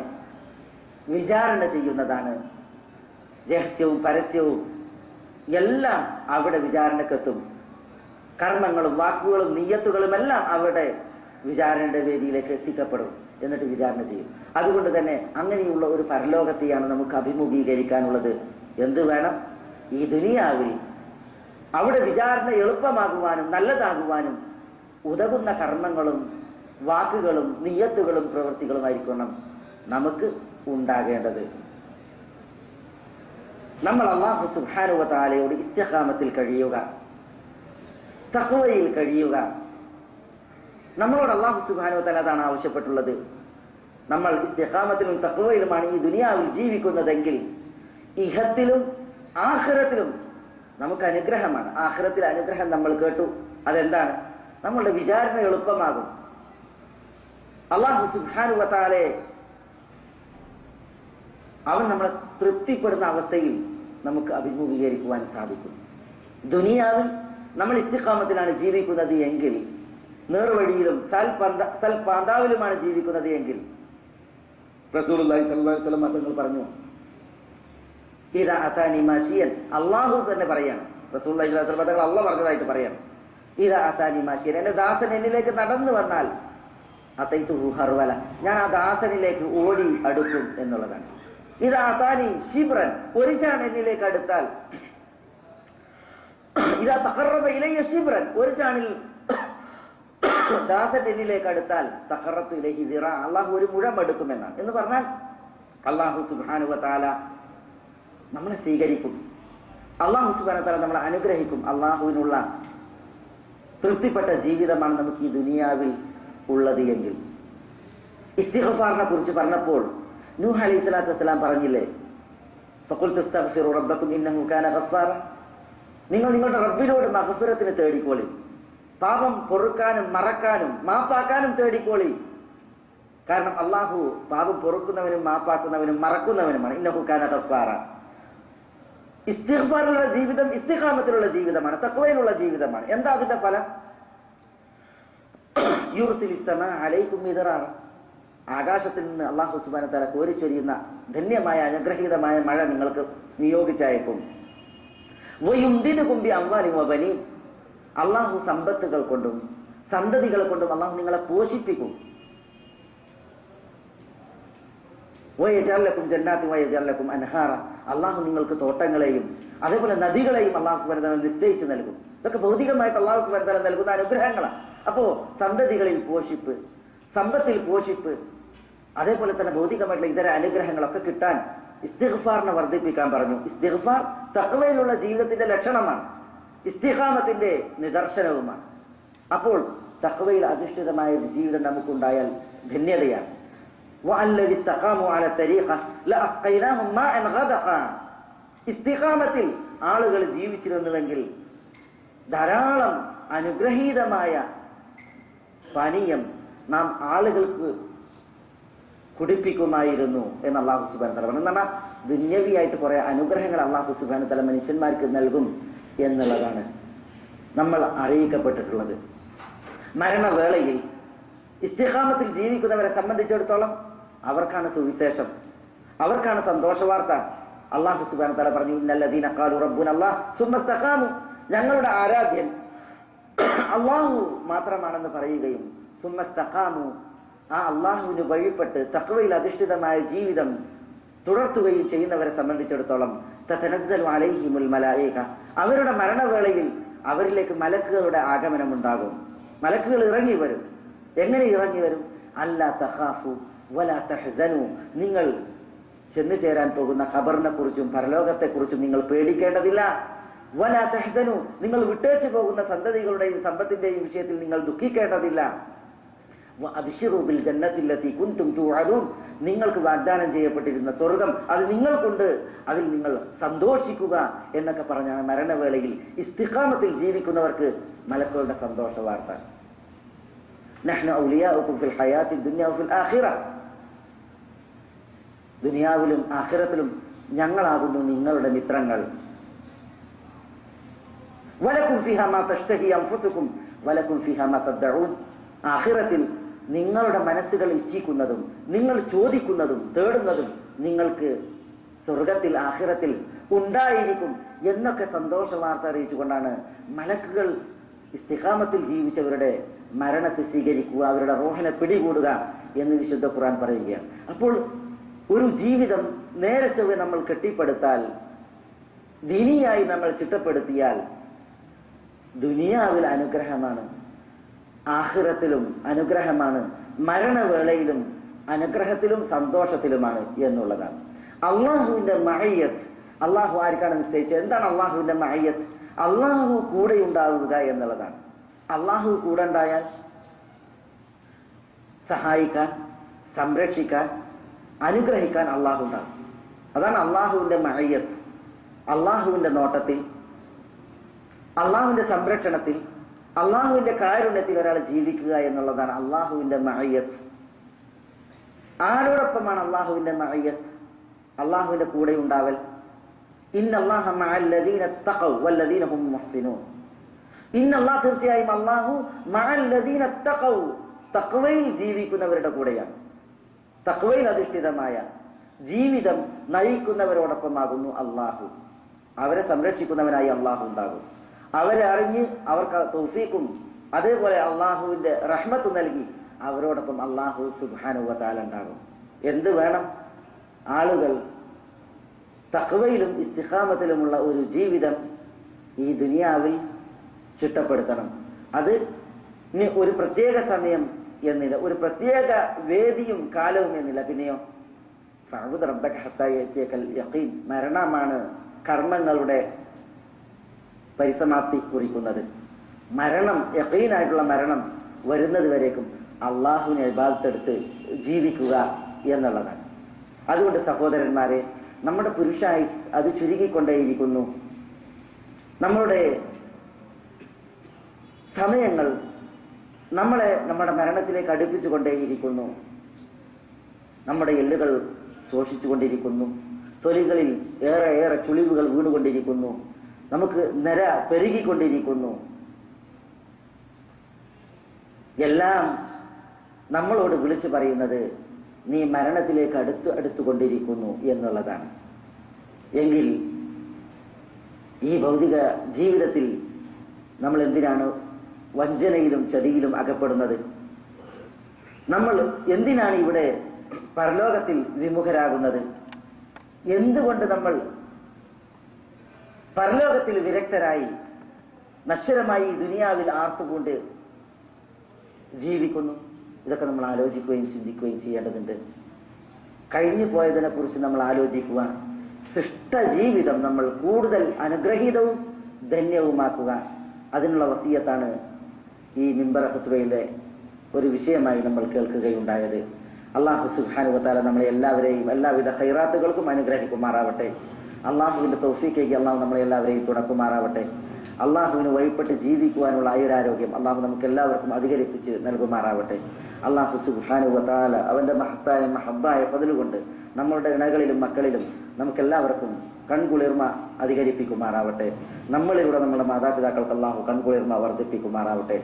വിചാരണ ചെയ്യുന്നതാണ്. രഹസ്യവും പരസ്യവും എല്ലാം അവിടെ വിചാരണക്കെത്തും. കർമ്മങ്ങളും വാക്കുകളും നിയ്യത്തുകളും എല്ലാം അവിടെ വിചാരണയുടെ വേദിയിലേക്ക് എത്തിക്കപ്പെടും. എന്നിട്ട് വിചാരണ ചെയ്യും. അതുകൊണ്ട് തന്നെ അങ്ങനെയുള്ള ഒരു പരലോകത്തെയാണ് നമുക്ക് അഭിമുഖീകരിക്കാനുള്ളത്. എന്ത് വേണം? ഈ ദുനിയാവിൽ അവിടെ വിചാരണ എളുപ്പമാകുവാനും നല്ലതാകുവാനും ഉതകുന്ന കർമ്മങ്ങളും വാക്കുകളും നിയ്യത്തുകളും പ്രവൃത്തികളുമായിരിക്കണം നമുക്ക് ഉണ്ടാകേണ്ടത്. നമ്മൾ അല്ലാഹു സുബ്ഹാനഹു വ തആലയോട് ഇസ്തിഖാമത്തിൽ കഴിയുക, തഖ്വയിൽ കഴിയുക. നമ്മളോട് അല്ലാഹു സുബ്ഹാനഹു വ തആല അതാണ് ആവശ്യപ്പെട്ടുള്ളത്. നമ്മൾ ഇസ്തിഖാമത്തിലും തഖ്വയിലുമാണ് ഈ ദുനിയാവിൽ ജീവിക്കുന്നതെങ്കിൽ ഇഹത്തിലും ആഖിറത്തിലും നമുക്ക് അനുഗ്രഹമാണ്. ആഖിറത്തിൽ അനുഗ്രഹം നമ്മൾ കേട്ടു. അതെന്താണ്? നമ്മളുടെ വിചാരണ എളുപ്പമാകും. അല്ലാഹു സുബ്ഹാനഹു വ തആലയെ അവൻ നമ്മളെ തൃപ്തിപ്പെടുന്ന അവസ്ഥയിൽ നമുക്ക് അഭിമുഖീകരിക്കുവാൻ സാധിക്കും. ദുനിയാവിൽ നമ്മൾ ഇസ്തിഖാമത്തിലാണ് ജീവിക്കുന്നത് എങ്കിൽ, നേർവഴിയിലും സൽപാന്താവിലുമാണ് ജീവിക്കുന്നത് എങ്കിൽ, റസൂലുള്ളാഹി സ്വല്ലല്ലാഹു അലൈഹി വസല്ലം തങ്ങൾ പറഞ്ഞു, ഇദാ അതാനി മാശിയൻ, അല്ലാഹു തന്നെ പറയാണ്, റസൂലുള്ളാഹി സ്വല്ലല്ലാഹു അലൈഹി വസല്ലം തങ്ങൾ അല്ലാഹു പറഞ്ഞതായിട്ട് പറയാണ്, ഇദാ അതാനി മാശിയൻ, എന്റെ ദാസൻ എന്നിലേക്ക് നടന്നു വന്നാൽ അതൈതുഹു ഹർവല, ഞാൻ ആ ദാസനിലേക്ക് ഓടി അടുക്കും എന്നുള്ളതാണ്. ഇദാ അതാനി ശിബ്രൻ, ഒരു ചാൺ എന്നിലേക്ക് അടുത്താൽ ഇതാ തഖറബ ഇലയ്യ ശിബ്രൻ, ഒരു ചാണിൽ ദാസൻ എന്നിലേക്ക് അടുത്താൽ തഖറബതു ഇലൈഹി ദിറാ, അള്ളാഹു ഒരു മുഴം എടുക്കുമെന്നാണ്. എന്ന് പറഞ്ഞാൽ അള്ളാഹു സുബ്ഹാനഹു വ തആല നമ്മളെ സ്വീകരിക്കും, അള്ളാഹു സുബ്ഹാനഹു വ തആല നമ്മളെ അനുഗ്രഹിക്കും. അള്ളാഹുവിനുള്ള തൃപ്തിപ്പെട്ട ജീവിതമാണ് നമുക്ക് ഈ ദുനിയാവിൽ ഉള്ളത് എങ്കിൽ. ഇസ്തിഗ്ഫാറിനെ കുറിച്ച് പറഞ്ഞപ്പോൾ നൂഹ് അലൈഹിസ്സലാത്തു വസ്സലാം പറഞ്ഞില്ലേ, ഫഖുൽതു അസ്തഗ്ഫിറു റബ്ബക്കും ഇന്നഹു കാന ഗഫാറ, നിങ്ങൾ നിങ്ങളുടെ റബ്ബിനോട് മഗ്ഫിറത്തിന് തേടിക്കോളി, പാപം പൊറുക്കാനും മറക്കാനും മാപ്പാക്കാനും തേടിക്കോളി. കാരണം അള്ളാഹു പാപം പൊറുക്കുന്നവനും മാപ്പാക്കുന്നവനും മറക്കുന്നവനുമാണ്. ഇന്നഹു കാന ഗഫാറ. ഇസ്തിഗ്ഫാറിലുള്ള ജീവിതം ഇസ്തിഖാമത്തിലുള്ള ജീവിതമാണ്, തഖ്വയിലുള്ള ജീവിതമാണ്. എന്താ അതിന്റെ ഫലം? യുർസിലിസ് സമാ അലൈക്കും മിദ്റാറ, ആകാശത്തിൽ നിന്ന് അല്ലാഹു സുബ്ഹാനഹു വ തആല കോരിച്ചൊരിയുന്ന ധന്യമായ അനുഗ്രഹീതമായ മഴ നിങ്ങൾക്ക് നിയോഗിച്ചയക്കും. വയുംദിനുകും ബിഅംവാലിൻ വബനീൻ, അല്ലാഹു സമ്പത്തുകൾ കൊണ്ടും സന്തതികളെ കൊണ്ടും അല്ലാഹു നിങ്ങളെ പോഷിപ്പിക്കും. വയജഅൽ ലക്കും ജന്നാത്തിൻ വയജഅൽ ലക്കും അൻഹാറ, അല്ലാഹു നിങ്ങൾക്ക് തോട്ടങ്ങളെയും അതേപോലെ നദികളെയും അല്ലാഹു സുബ്ഹാനഹു വ തആല നിശ്ചയിച്ചു നൽകും. ഇതൊക്കെ ഭൗതികമായിട്ട് അല്ലാഹു സുബ്ഹാനഹു വ തആല നൽകുന്ന അനുഗ്രഹങ്ങളാണ്. അപ്പോ സന്തതികളിൽ പോഷിപ്പ്, സമ്പത്തിൽ പോഷിപ്പ്, അതേപോലെ തന്നെ ഭൗതികമായിട്ടുള്ള ഇതര അനുഗ്രഹങ്ങളൊക്കെ കിട്ടാൻ ഇസ്തിഗ്ഫാറിനെ വർദ്ധിപ്പിക്കാൻ പറഞ്ഞു. ഇസ്തിഗ്ഫാർ തഖ്വയിലുള്ള ജീവിതത്തിന്റെ ലക്ഷണമാണ്, ഇസ്തിഖാമത്തിന്റെ നിദർശനവുമാണ്. അപ്പോൾ തഖ്വയിൽ അധിഷ്ഠിതമായ ഒരു ജീവിതം നമുക്കുണ്ടായാൽ ധന്യതയാണ്. വഅല്ലദി ഇസ്തഖാമു അല തരീഖ ലഅസ്ഖൈനാഹും മാഅൻ ഗദഖ, ഇസ്തിഖാമത്തിൽ ആളുകൾ ജീവിച്ചിരുന്നുവെങ്കിൽ ധാരാളം അനുഗ്രഹീതമായ പാനീയം നാം ആളുകൾക്ക് കുടിപ്പിക്കുമായിരുന്നു എന്ന് അല്ലാഹു സുബ്ഹാനഹു വ തആല പറഞ്ഞു. എന്നാൽ ദുന്യവിയായിട്ട് കുറെ അനുഗ്രഹങ്ങൾ അല്ലാഹു സുബ്ഹാനഹു വ തആല മനുഷ്യന്മാർക്ക് നൽകും എന്നുള്ളതാണ് നമ്മൾ അറിയിക്കപ്പെട്ടിട്ടുള്ളത്. മരണവേളയിൽ ഇസ്തിഖാമത്തിൽ ജീവിക്കുന്നവരെ സംബന്ധിച്ചിടത്തോളം അവർക്കാണ് സുവിശേഷം, അവർക്കാണ് സന്തോഷവാർത്ത. അല്ലാഹു സുബ്ഹാനഹു വ തആല പറഞ്ഞു, ഇന്നല്ലദീന ഖാലു റബ്ബുനല്ലാഹ് സുമ്മ ഇസ്തഖാമു, ഞങ്ങളുടെ ആരാധ്യൻ അള്ളാഹു മാത്രമാണെന്ന് പറയുകയും സുമ്മ ഇസ്തഖാമു, ആ അള്ളാഹുവിന് വഴിപ്പെട്ട് തഖ്വയിൽ അധിഷ്ഠിതമായ ജീവിതം തുടർത്തുകയും ചെയ്യുന്നവരെ സംബന്ധിച്ചിടത്തോളം തതനസ്സലു അലൈഹിമുൽ മലായിക, അവരുടെ മരണവേളയിൽ അവരിലേക്ക് മലക്കുകളുടെ ആഗമനം ഉണ്ടാകും. മലക്കുകൾ ഇറങ്ങി വരും. എങ്ങനെ ഇറങ്ങി വരും? അല്ലാ തഖാഫു വലാ തഹ്സനു, നിങ്ങൾ ചെന്നു ചേരാൻ പോകുന്ന ഖബറിനെ കുറിച്ചും പരലോകത്തെക്കുറിച്ചും നിങ്ങൾ പേടിക്കേണ്ടതില്ല. വലാ തഹ്സനു, നിങ്ങൾ വിട്ടേച്ചു പോകുന്ന സന്തതികളുടെയും സമ്പത്തിന്റെയും വിഷയത്തിൽ നിങ്ങൾ ദുഃഖിക്കേണ്ടതില്ല. വഅബ്ശിറൂ ബിൽ ജന്നത്തില്ലതി കുൻതും തുഅദൂൻ, നിങ്ങൾക്ക് വാഗ്ദാനം ചെയ്യപ്പെട്ടിരുന്ന സ്വർഗം അത് നിങ്ങൾക്കുണ്ട്, അതിൽ നിങ്ങൾ സന്തോഷിക്കുക എന്നൊക്കെ പറഞ്ഞാണ് മരണവേളയിൽ ഇസ്തിഖാമത്തിൽ ജീവിക്കുന്നവർക്ക് മലക്കുകളുടെ സന്തോഷ വാർത്ത. നഹ്നു ഔലിയാഉകും ഫിൽ ഹയാത്തി ദുനിയ വഫിൽ ആഖിറ, ദുനിയാവിലും ആഖിറത്തിലും ഞങ്ങളാകുന്നു നിങ്ങളുടെ മിത്രങ്ങൾ. വലക്കും ഫീഹാ മാ തശ്തഹി അൻഫുസുകും വലക്കും ഫീഹാ മാ തദ്ഉൻ, ആഖിറത്തിൽ നിങ്ങളുടെ മനസ്സുകൾ ഇച്ഛിക്കുന്നതും നിങ്ങൾ ചോദിക്കുന്നതും തേടുന്നതും നിങ്ങൾക്ക് സ്വർഗത്തിൽ ആഖിറത്തിൽ ഉണ്ടായിരിക്കും എന്നൊക്കെ സന്തോഷ വാർത്ത അറിയിച്ചുകൊണ്ടാണ് മലക്കുകൾ ഇസ്തിഖാമത്തിൽ ജീവിച്ചവരുടെ മരണത്തെ സ്വീകരിക്കുക, അവരുടെ റൂഹിനെ പിടികൂടുക എന്ന് വിശുദ്ധ ഖുർആൻ പറയുകയാണ്. അപ്പോൾ ഒരു ജീവിതം നേരെ ചൊവ്വെ നമ്മൾ കെട്ടിപ്പടുത്താൽ, ദീനിയായി നമ്മൾ ചിട്ടപ്പെടുത്തിയാൽ ദുനിയാവിൽ അനുഗ്രഹമാണ്, ആഖിറത്തിലും അനുഗ്രഹമാണ്, മരണവേളയിലും അനുഗ്രഹത്തിലും സന്തോഷത്തിലുമാണ് എന്നുള്ളതാണ്. അള്ളാഹുവിന്റെ മഅയ്യത്ത്, അള്ളാഹു ആർക്കാണ് നിശ്ചയിച്ചത്? എന്താണ് അള്ളാഹുവിന്റെ മഅയ്യത്ത്? അള്ളാഹു കൂടെ ഉണ്ടാവുക എന്നുള്ളതാണ്. അള്ളാഹു കൂടെ ഉണ്ടായാൽ സഹായിക്കാൻ, സംരക്ഷിക്കാൻ, അനുഗ്രഹിക്കാൻ അള്ളാഹു ഉണ്ടാകും. അതാണ് അള്ളാഹുവിന്റെ മഅയ്യത്ത്. അള്ളാഹുവിന്റെ നോട്ടത്തിൽ, അള്ളാഹുവിന്റെ സംരക്ഷണത്തിൽ, അള്ളാഹുവിന്റെ കാരുണ്യത്തിൽ ഒരാൾ ജീവിക്കുക എന്നുള്ളതാണ് അള്ളാഹുവിന്റെ മഅയ്യത്ത്. ആരോടൊപ്പമാണ് അള്ളാഹുവിന്റെ മഅയ്യത്ത്? അള്ളാഹുവിന്റെ കൂടെ ഉണ്ടാവൽ. ഇന്നല്ലാഹ മഅല്ലദീന തഖൗ വല്ലദീന ഹും മുഹ്സിനൂൻ. ഇന്നല്ലാഹ്, തീർച്ചയായും അള്ളാഹു മഅല്ലദീന തഖൗ, തഖ്വയിൽ ജീവിക്കുന്നവരുടെ കൂടെയാണ്. തഖ്വയിൽ അധിഷ്ഠിതമായ ജീവിതം നയിക്കുന്നവരോടൊപ്പമാകുന്നു അള്ളാഹു. അവരെ സംരക്ഷിക്കുന്നവനായി അള്ളാഹു ഉണ്ടാകും. അവരെ അറിഞ്ഞ് അവർക്ക് തൗഫീഖും അതേപോലെ അള്ളാഹുവിന്റെ റഹ്മത്ത് നൽകി അവരോടൊപ്പം അള്ളാഹു സുബ്ഹാനഹു വ തആല ഉണ്ടാകും. എന്ത് വേണം? ആളുകൾ തഖ്വയിലും ഇസ്തിഖാമത്തിലുമുള്ള ഒരു ജീവിതം ഈ ദുനിയാവിൽ ചിട്ടപ്പെടുത്തണം. അത് ഇനി ഒരു പ്രത്യേക സമയം എന്നില്ല, ഒരു പ്രത്യേക വേദിയും കാലവും എന്നില്ല. പിന്നെയോ ഫഅബ്ദ് റബ്ബക ഹത്താ യഅതിയകൽ യഖീൻ, മരണമാണ് കർമ്മങ്ങളുടെ പരിസമാപ്തി കുറിക്കുന്നത്. മരണം, യഖീനായിട്ടുള്ള മരണം വരുന്നത് വരേക്കും അള്ളാഹുവിനെ ഇബാദത്തെടുത്ത് ജീവിക്കുക എന്നുള്ളതാണ്. അതുകൊണ്ട് സഹോദരന്മാരെ, നമ്മുടെ പുരുഷായുസ് അത് ചുരുങ്ങിക്കൊണ്ടേയിരിക്കുന്നു. നമ്മളുടെ സമയങ്ങൾ നമ്മളെ നമ്മുടെ മരണത്തിലേക്ക് അടുപ്പിച്ചുകൊണ്ടേയിരിക്കുന്നു. നമ്മുടെ എല്ലുകൾ ശോഷിച്ചുകൊണ്ടിരിക്കുന്നു. തൊലികളിൽ ഏറെ ചുളിവുകൾ വീണുകൊണ്ടിരിക്കുന്നു. നമുക്ക് നര പെരുകിക്കൊണ്ടിരിക്കുന്നു. എല്ലാം നമ്മളോട് വിളിച്ചു പറയുന്നത് നീ മരണത്തിലേക്ക് അടുത്തുകൊണ്ടിരിക്കുന്നു എന്നുള്ളതാണ്. എങ്കിൽ ഈ ഭൗതിക ജീവിതത്തിൽ നമ്മൾ എന്തിനാണ് വഞ്ചനയിലും ചതിയിലും അകപ്പെടുന്നത്? നമ്മൾ എന്തിനാണ് ഇവിടെ പരലോകത്തിൽ വിമുഖരാകുന്നത്? എന്തുകൊണ്ട് നമ്മൾ പരലോകത്തിൽ വിരക്തരായി നശ്വരമായി ദുനിയാവിൽ ആർത്തുകൊണ്ട് ജീവിക്കുന്നു? ഇതൊക്കെ നമ്മൾ ആലോചിക്കുകയും ചിന്തിക്കുകയും ചെയ്യേണ്ടതുണ്ട്. കഴിഞ്ഞു പോയതിനെ കുറിച്ച് നമ്മൾ ആലോചിക്കുക. സൃഷ്ടജീവിതം നമ്മൾ കൂടുതൽ അനുഗ്രഹീതവും ധന്യവുമാക്കുക. അതിനുള്ള വസിയത്താണ് ഈ മിമ്പർ ഖുത്ബയിലെ ഒരു വിഷയമായി നമ്മൾ കേൾക്കുകയുണ്ടായത്. അല്ലാഹു സുബ്ഹാനഹു വ തആല നമ്മളെ എല്ലാവരെയും എല്ലാവിധ ഖൈറാത്തുകൾക്കും അനുഗ്രഹിക്കുമാറാവട്ടെ. അള്ളാഹുവിന്റെ തൗഫീഖേക്ക് അള്ളാഹു നമ്മളെ എല്ലാവരെയും തുണക്കുമാറാവട്ടെ. അള്ളാഹുവിന് വഴിപ്പെട്ട് ജീവിക്കുവാനുള്ള ആയുരാരോഗ്യം അള്ളാഹു നമുക്ക് എല്ലാവർക്കും അധികരിപ്പിച്ച് നൽകുമാറാവട്ടെ. അള്ളാഹു സുബ്ഹാനഹു വ തആല അവന്റെ മഹത്തായ മഹബ്ബായ ഫദ്ല് കൊണ്ട് നമ്മളുടെ ഇണകളിലും മക്കളിലും നമുക്കെല്ലാവർക്കും കൺകുളിർമ അധികരിപ്പിക്കുമാറാവട്ടെ. നമ്മളിലൂടെ നമ്മുടെ മാതാപിതാക്കൾക്ക് അള്ളാഹു കൺകുളിർമ വർദ്ധിപ്പിക്കുമാറാവട്ടെ.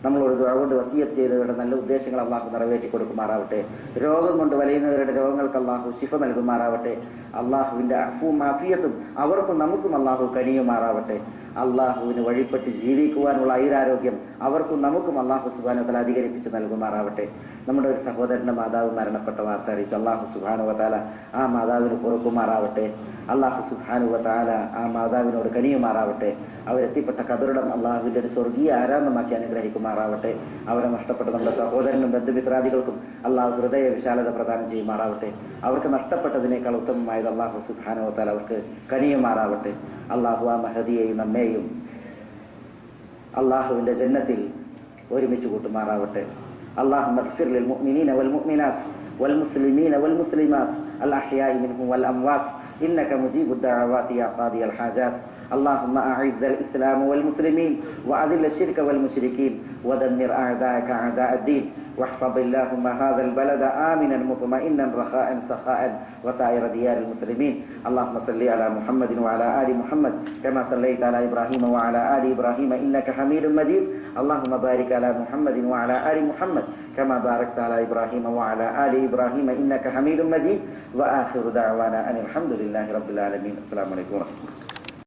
നമ്മളോട് ദുആ കൊണ്ട് വസിയത്ത് ചെയ്തവരുടെ നല്ല ഉദ്ദേശങ്ങൾ അള്ളാഹു നിറവേറ്റി കൊടുക്കുമാറാവട്ടെ. രോഗം കൊണ്ട് വലയുന്നവരുടെ രോഗങ്ങൾക്ക് അള്ളാഹു ശിഫ നൽകുമാറാവട്ടെ. അള്ളാഹുവിന്റെ അഫ്വും ആഫിയത്തും അവർക്കും നമുക്കും അള്ളാഹു കനിയുമാറാവട്ടെ. അള്ളാഹുവിന് വഴിപ്പെട്ട് ജീവിക്കുവാനുള്ള ആയുരാരോഗ്യം അവർക്കും നമുക്കും അള്ളാഹു സുബ്ഹാനഹു വ തആല അധികരിപ്പിച്ച് നൽകുമാറാവട്ടെ. നമ്മുടെ ഒരു സഹോദരന്റെ മാതാവ് മരണപ്പെട്ട വാർത്ത അറിയിച്ചു. അള്ളാഹു സുബ്ഹാനഹു വ തആല ആ മാതാവിന് പൊറുക്കുമാറാവട്ടെ. അള്ളാഹു സുബ്ഹാനഹു വ തആല ആ മാതാവിനോട് കനിയുമാറാവട്ടെ. അവരെത്തിപ്പെട്ട ഖബറിടം അള്ളാഹുവിന്റെ ഒരു സ്വർഗീയ ആരാമമാക്കി അനുഗ്രഹിക്കുമാറാവട്ടെ. അവരെ നഷ്ടപ്പെട്ട നമ്മുടെ സഹോദരനും ബന്ധുമിത്രാദികൾക്കും അള്ളാഹു ഹൃദയ വിശാലത പ്രദാനം ചെയ്യുമാറാവട്ടെ. അവർക്ക് നഷ്ടപ്പെട്ടതിനേക്കാൾ ഉത്തമമായത് അള്ളാഹു സുബ്ഹാനഹു വ തആല അവർക്ക് കനിയുമാറാവട്ടെ. അള്ളാഹു ആ മഹദിയെയും നമ്മെയും അള്ളാഹുവിന്റെ ജന്നത്തിൽ ഒരുമിച്ച് കൂട്ടുമാറാവട്ടെ. اللهم اغفر للمؤمنين والمؤمنات والمسلمين والمسلمات الأحياء منهم والأموات إنك مجيب الدعوات يا قاضي الحاجات. اللهم أعز الإسلام والمسلمين وأذل الشرك والمشركين ودمر أعداءك أعداء الدين واحفظ اللهم هذا البلد آمنا مطمئنا رخاء سخاء وسائر ديار المسلمين. اللهم صل على محمد وعلى آل محمد كما صليت على إبراهيم وعلى آل إبراهيم إنك حميد مجيد. اللهم بارك على محمد وعلى آل محمد كما باركت على إبراهيم وعلى آل إبراهيم إنك حميد مجيد. وآخر دعوانا أن الحمد لله رب العالمين. السلام عليكم ورحمة الله.